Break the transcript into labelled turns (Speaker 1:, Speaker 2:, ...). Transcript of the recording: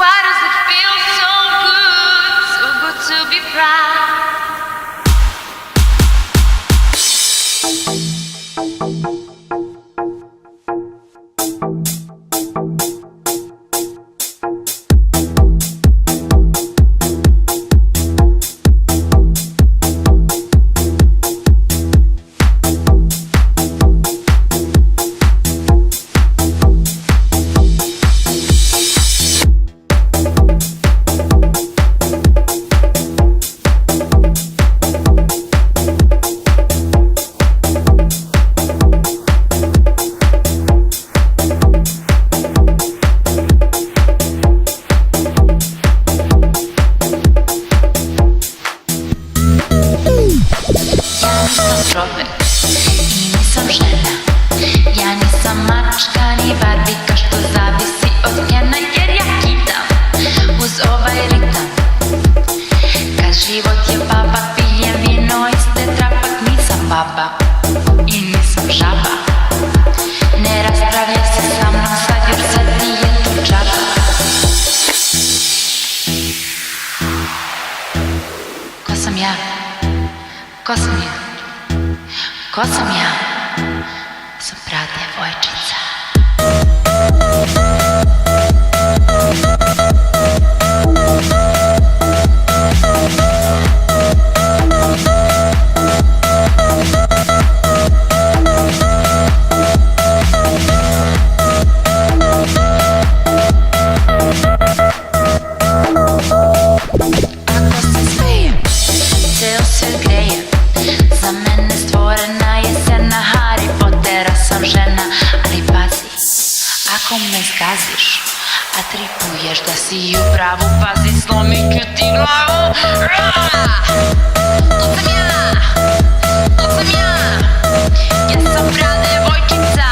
Speaker 1: Why does it feel so good to be proud?
Speaker 2: Čovek i nisam žena, ja nisam mačka ni barbika što zavisi od njena, jer ja hitam uz ovaj ritam. Kad život je baba, pijem vino iz tetrapak, nisam baba i nisam žaba. Ne raspravljaj se sa mnom sad, jer sad ti je to džaba. Ko sam ja? Ko sam ja? Ko sam ja? Sam prava devojčica. Ako se smijem, ceo svet greje, za mene stvorena je scena Harry Pottera, sam žena, ali pazi, ako me zgaziš, a tripuješ da si u pravu, pazi, slomit ću ti glavu. To sam ja, to sam ja, ja sam prava devojčica.